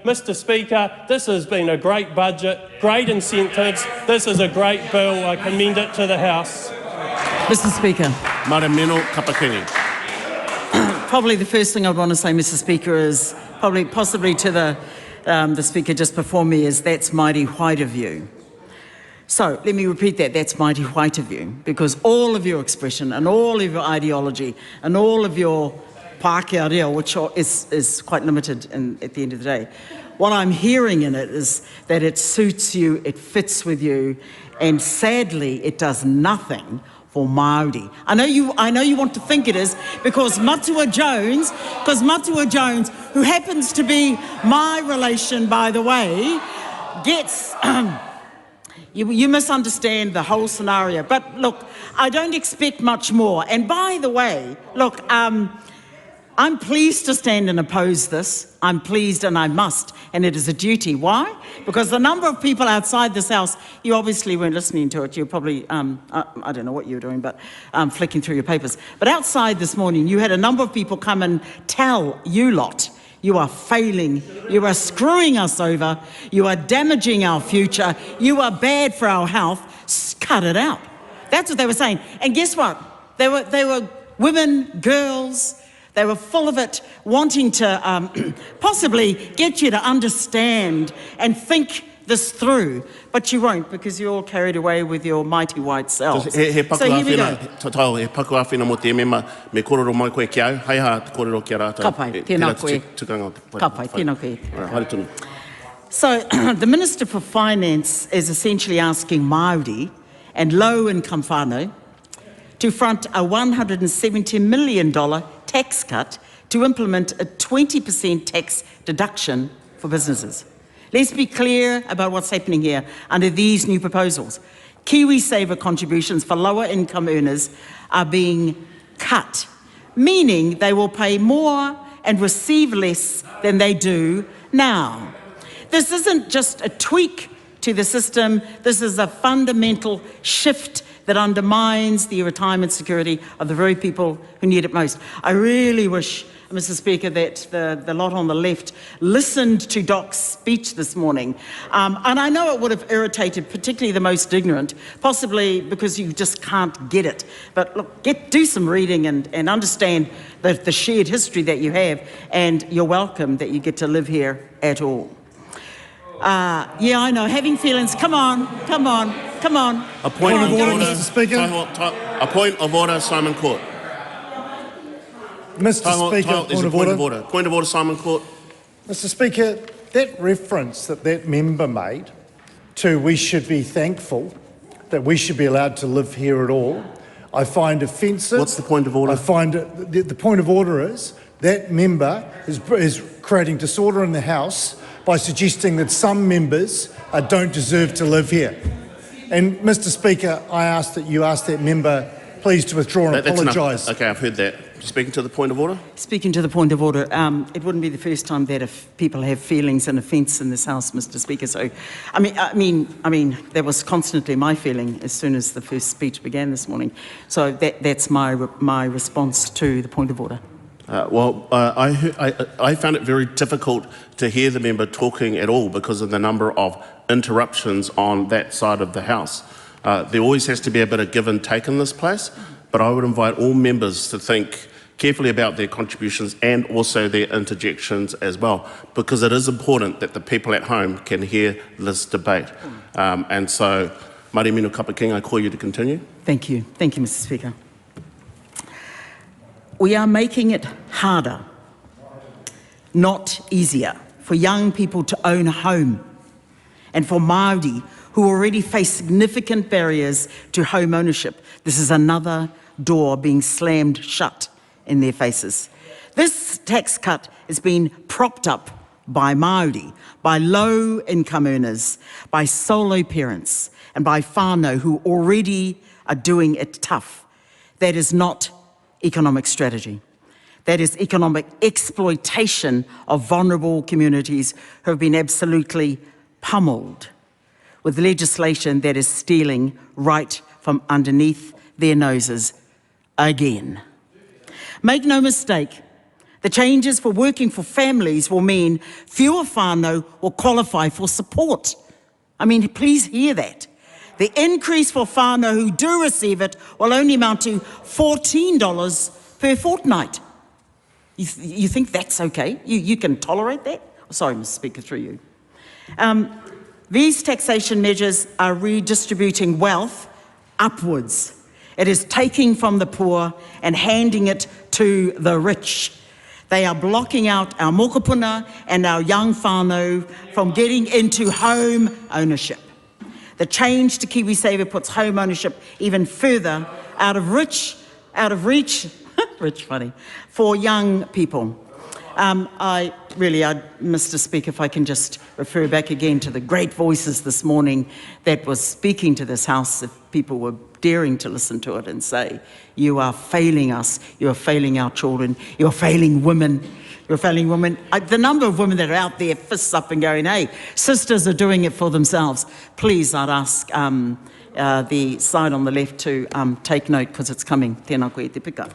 Mr Speaker, this has been a great budget, great incentives. This is a great bill. I commend it to the House. Mr Speaker. Madam Mino Kapakini. Probably the first thing I'd want to say, Mr Speaker, is possibly to the Speaker just before me, is that's mighty white of you. So let me repeat that, that's mighty white of you, because all of your expression and all of your ideology and all of your Pākehā reo, which is quite limited at the end of the day, what I'm hearing in it is that it suits you, it fits with you, and sadly it does nothing for Māori. I know you want to think it is, because Matua Jones, who happens to be my relation, by the way, gets... You misunderstand the whole scenario. But look, I don't expect much more. And by the way, look, I'm pleased to stand and oppose this. I'm pleased, and I must, and it is a duty. Why? Because the number of people outside this House, you obviously weren't listening to it. You're probably, I don't know what you were doing, but flicking through your papers. But outside this morning, you had a number of people come and tell you lot, you are failing, you are screwing us over, you are damaging our future, you are bad for our health, cut it out. That's what they were saying. And guess what? They were women, girls, they were full of it, wanting to possibly get you to understand and think this through, but you won't, because you're all carried away with your mighty white selves. So here we go. He paku awhina mo te mema, me kororo mai koe ki au, hei ha te kororo ki a rātou. Ka pai, tēnā koe. Ka pai, tēnā koe. So the Minister for Finance is essentially asking Māori and low-income whānau to front a $170 million tax cut to implement a 20% tax deduction for businesses. Let's be clear about what's happening here under these new proposals. KiwiSaver contributions for lower income earners are being cut, meaning they will pay more and receive less than they do now. This isn't just a tweak to the system, this is a fundamental shift that undermines the retirement security of the very people who need it most. I really wish, Mr Speaker, that the lot on the left listened to Doc's speech this morning. And I know it would have irritated particularly the most ignorant, possibly because you just can't get it. But look, do some reading and understand the shared history that you have, and you're welcome that you get to live here at all. Yeah, I know, having feelings, come on. A point of order, Mr Speaker. A point of order, Simon Court. Mr Speaker, there's a point of order. Point of order, Simon Court. Mr Speaker, that reference that member made to we should be thankful that we should be allowed to live here at all, I find offensive. What's the point of order? I find the point of order is that member is creating disorder in the House by suggesting that some members don't deserve to live here. And Mr Speaker, I ask that you ask that member please to withdraw and apologise. Okay, I've heard that. Speaking to the point of order? Speaking to the point of order, it wouldn't be the first time that if people have feelings and offence in this House, Mr Speaker. So, I mean, that was constantly my feeling as soon as the first speech began this morning. So that's my response to the point of order. I found it very difficult to hear the member talking at all because of the number of interruptions on that side of the House. There always has to be a bit of give and take in this place, but I would invite all members to think carefully about their contributions and also their interjections as well, because it is important that the people at home can hear this debate. And so, Mari Mino Kapakini, I call you to continue. Thank you, Mr Speaker. We are making it harder, not easier, for young people to own a home, and for Māori who already face significant barriers to home ownership. This is another door being slammed shut in their faces. This tax cut has been propped up by Māori, by low-income earners, by solo parents, and by whānau who already are doing it tough. That is not economic strategy. That is economic exploitation of vulnerable communities who have been absolutely pummeled with legislation that is stealing right from underneath their noses again. Make no mistake, The changes for working for families will mean fewer whānau will qualify for support. I mean, please hear that. The increase for whānau who do receive it will only amount to $14 per fortnight. You think that's okay? You can tolerate that? Sorry, Mr. Speaker, through you. These taxation measures are redistributing wealth upwards. It is taking from the poor and handing it to the rich. They are blocking out our mokopuna and our young whānau from getting into home ownership. The change to KiwiSaver puts home ownership even further out of reach, funny, for young people. Mr. Speaker, if I can just refer back again to the great voices this morning that was speaking to this House, if people were daring to listen to it and say, you are failing us, you are failing our children, you are failing women, you're failing women. The number of women that are out there fists up and going, hey, sisters are doing it for themselves. Please, I'd ask the side on the left to take note because it's coming. Tēnā koe te pika.